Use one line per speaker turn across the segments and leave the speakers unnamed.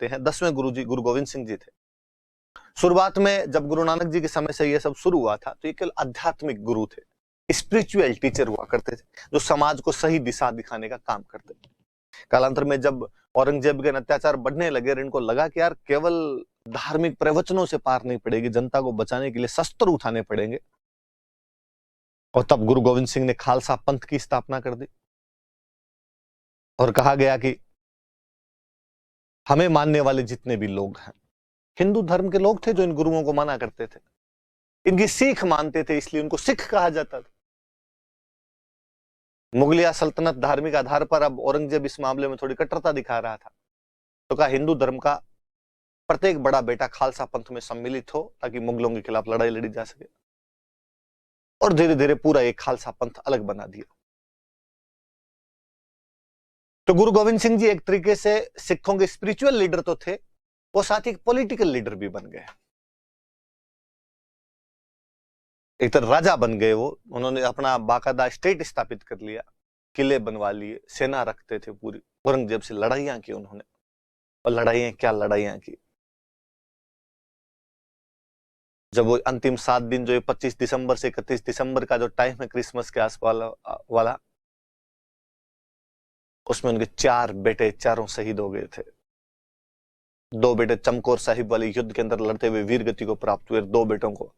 सकते हैं। 10वें गुरु जी गुरु गोविंद सिंह जी थे। शुरुआत में जब गुरु नानक जी के समय से ये सब शुरू हुआ था तो ये केवल आध्यात्मिक गुरु थे, स्पिरिचुअल टीचर हुआ करते थे, जो समाज को सही दिशा दिखाने का काम करते थे। कालांतर में जब औरंगजेब के अत्याचार बढ़ने लगे और इनको लगा कि यार केवल धार्मिक प्रवचनों से पार नहीं पड़ेगी, जनता को बचाने के लिए शस्त्र उठाने पड़ेंगे, और तब गुरु गोविंद सिंह ने खालसा पंथ की स्थापना कर दी और कहा गया कि हमें मानने वाले जितने भी लोग हैं, हिंदू धर्म के लोग थे जो इन गुरुओं को माना करते थे, इनकी सीख मानते थे, इसलिए उनको सिख कहा जाता था। मुगलिया सल्तनत धार्मिक आधार पर अब औरंगजेब इस मामले में थोड़ी कट्टरता दिखा रहा था, तो कहा हिंदू धर्म का प्रत्येक बड़ा बेटा खालसा पंथ में सम्मिलित हो ताकि मुगलों के खिलाफ लड़ाई लड़ी जा सके, और धीरे धीरे पूरा एक खालसा पंथ अलग बना दिया। तो गुरु गोविंद सिंह जी एक तरीके से सिखों के स्पिरिचुअल लीडर तो थे, वो साथ ही एक पॉलिटिकल लीडर भी बन गए। एक तरह राजा बन गए वो। उन्होंने अपना बाकायदा स्टेट स्थापित कर लिया, किले बनवा लिए, सेना रखते थे पूरी। औरंगजेब से लड़ाइयां की उन्होंने, और लड़ाइयां क्या लड़ाइयां की। जब वो अंतिम 7 दिन जो 25 दिसंबर से 31 दिसंबर का जो टाइम है क्रिसमस के आसपास वाला, उसमें उनके 4 बेटे चारों शहीद हो गए थे। 2 बेटे चमकौर साहिब वाले युद्ध के अंदर लड़ते हुए वीर गति को प्राप्त हुए। 2 बेटों को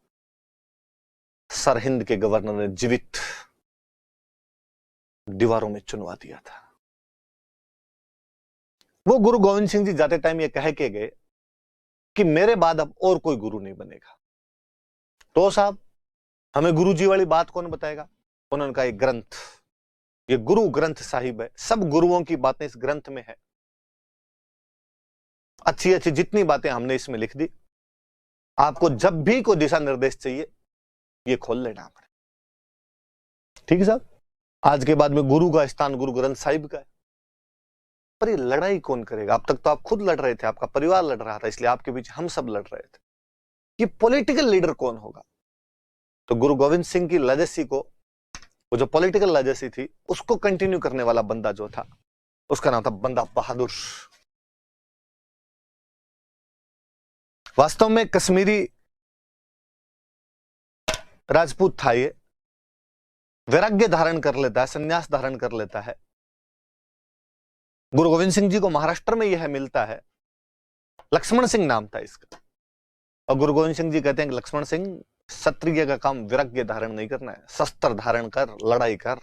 सरहिंद के गवर्नर ने जीवित दीवारों में चुनवा दिया था। वो गुरु गोविंद सिंह जी जाते टाइम ये कह के गए कि मेरे बाद अब और कोई गुरु नहीं बनेगा। तो साहब हमें गुरु जी वाली बात कौन बताएगा? उन्होंने कहा एक ग्रंथ, ये गुरु ग्रंथ साहिब है, सब गुरुओं की बातें इस ग्रंथ में है, अच्छी अच्छी जितनी बातें हमने इसमें लिख दी, आपको जब भी कोई दिशा निर्देश चाहिए ये खोल लेना पड़े। ठीक है साहब। आज के बाद में गुरु का स्थान गुरु ग्रंथ साहिब का है। पर ये लड़ाई कौन करेगा? अब तक तो आप खुद लड़ रहे थे, आपका परिवार लड़ रहा था, इसलिए आपके बीच हम सब लड़ रहे थे। ये पॉलिटिकल लीडर कौन होगा? तो गुरु गोविंद सिंह की लेगेसी को, वो जो पॉलिटिकल लेगेसी थी, उसको कंटिन्यू करने वाला बंदा जो था, उसका नाम था बंदा बहादुर। वास्तव में कश्मीरी राजपूत था ये, वैराग्य धारण कर लेता है, संन्यास धारण कर लेता है। गुरु गोविंद सिंह जी को महाराष्ट्र में यह मिलता है, लक्ष्मण सिंह नाम था इसका। और गुरु गोविंद सिंह जी कहते हैं कि लक्ष्मण सिंह, क्षत्रिय का काम वैराग्य धारण नहीं करना है, शस्त्र धारण कर, लड़ाई कर।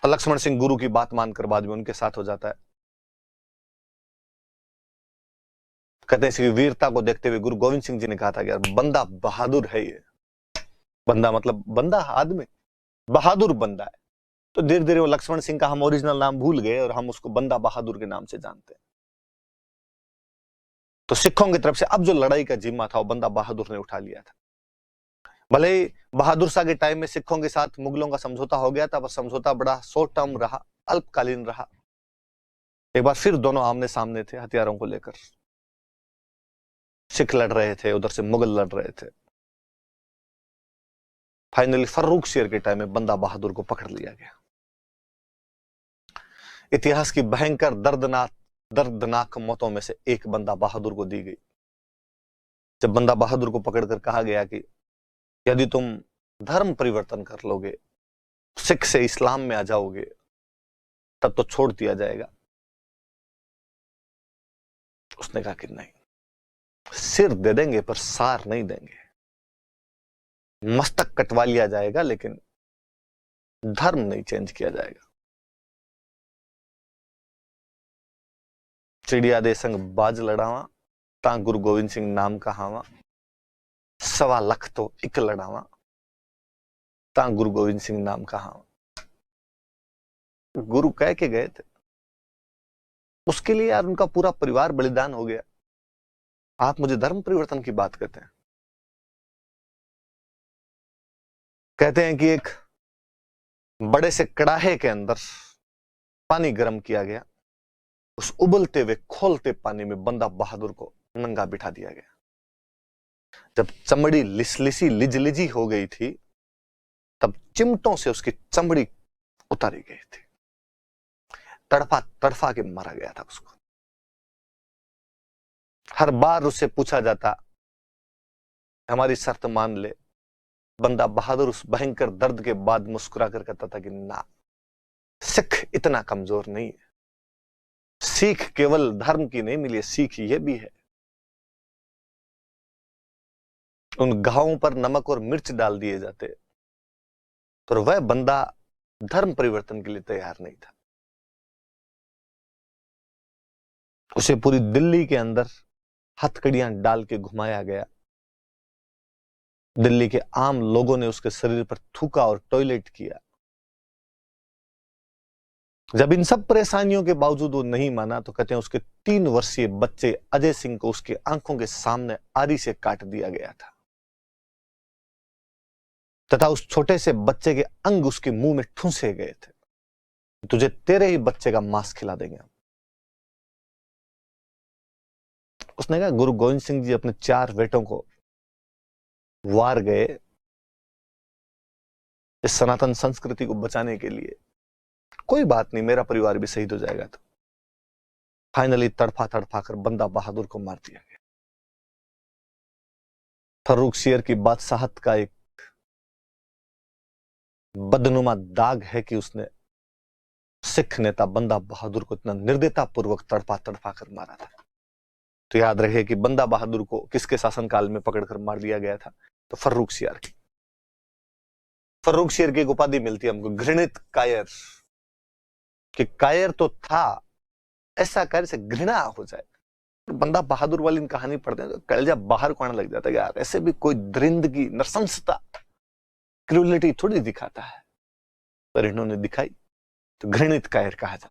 और लक्ष्मण सिंह गुरु की बात मानकर बाद में उनके साथ हो जाता है। कहते हैं इसकी वीरता को देखते हुए गुरु गोविंद सिंह जी ने कहा था कि यार बंदा बहादुर है ये। बंदा मतलब बंदा आदमी, बहादुर बंदा है। तो धीरे धीरे वो लक्ष्मण सिंह का हम ओरिजिनल नाम भूल गए और हम उसको बंदा बहादुर के नाम से जानते हैं। तो सिखों की तरफ से अब जो लड़ाई का जिम्मा था वो बंदा बहादुर ने उठा लिया था। भले ही बहादुर शाह के टाइम में सिखों के साथ मुगलों का समझौता हो गया था, पर समझौता बड़ा शॉर्ट टर्म रहा, अल्पकालीन रहा। एक बार फिर दोनों आमने सामने थे हथियारों को लेकर। सिख लड़ रहे थे, उधर से मुगल लड़ रहे थे। फाइनली फर्रुख शेर के टाइम में बंदा बहादुर को पकड़ लिया गया। इतिहास की भयंकर दर्दनाक मौतों में से एक बंदा बहादुर को दी गई। जब बंदा बहादुर को पकड़कर कहा गया कि यदि तुम धर्म परिवर्तन कर लोगे, सिख से इस्लाम में आ जाओगे, तब तो छोड़ दिया जाएगा। उसने कहा कि नहीं, सिर दे देंगे पर सार नहीं देंगे। मस्तक कटवा लिया जाएगा लेकिन धर्म नहीं चेंज किया जाएगा। चिड़िया दे संग बाज लड़ावा, ता गुरु गोविंद सिंह नाम कहावा। 1.25 लाख तो एक लड़ावा, ता गुरु गोविंद सिंह नाम कहावा। गुरु कह के गए थे, उसके लिए यार उनका पूरा परिवार बलिदान हो गया। आप मुझे धर्म परिवर्तन की बात करते हैं। कहते हैं कि एक बड़े से कड़ाहे के अंदर पानी गर्म किया गया, उस उबलते हुए खोलते पानी में बंदा बहादुर को नंगा बिठा दिया गया। जब चमड़ी लिसलिसी लिजलिजी हो गई थी, तब चिमटों से उसकी चमड़ी उतारी गई थी। तड़फा तड़फा के मारा गया था उसको। हर बार उससे पूछा जाता, हमारी शर्त मान ले। बंदा बहादुर उस भयंकर दर्द के बाद मुस्कुरा कर कहता था कि ना, सिख इतना कमजोर नहीं है। सीख केवल धर्म की नहीं मिली है, सीख ये भी है उन घावों पर नमक और मिर्च डाल दिए जाते, पर वह बंदा धर्म परिवर्तन के लिए तैयार नहीं था। उसे पूरी दिल्ली के अंदर हथकड़ियां डाल के घुमाया गया। दिल्ली के आम लोगों ने उसके शरीर पर थूका और टॉयलेट किया। जब इन सब परेशानियों के बावजूद वो नहीं माना तो कहते हैं उसके 3 वर्षीय बच्चे अजय सिंह को उसके आंखों के सामने आरी से काट दिया गया था तथा उस छोटे से बच्चे के अंग उसके मुंह में ठूंसे गए थे। तुझे तेरे ही बच्चे का मांस खिला देंगे हम। उसने कहा गुरु गोविंद सिंह जी अपने 4 बेटों को वार गए इस सनातन संस्कृति को बचाने के लिए। कोई बात नहीं, मेरा परिवार भी शहीद हो जाएगा। तो फाइनली तड़फा तड़फा कर बंदा बहादुर को मार दिया गया। फर्रुख शेर की बादशाहत का एक बदनुमा दाग है कि उसने सिख नेता बंदा बहादुर को इतना निर्दयता पूर्वक तड़पा तड़पा कर मारा था। तो याद रहे कि बंदा बहादुर को किसके शासनकाल में पकड़कर मार दिया गया था? तो फर्रुख शेर की। फर्रुख शेर की एक उपाधि मिलती है हमको, घृणित कायर। कि कायर तो था, ऐसा कायर से घृणा हो जाए। बंदा बहादुर वाली कहानी पढ़ते हैं तो कलेजा बाहर को आने लग जाता है। यार ऐसे भी कोई दरिंदगी, नरसंसता, क्रूलिटी थोड़ी दिखाता है, पर इन्होंने दिखाई तो घृणित कायर कहा जाता।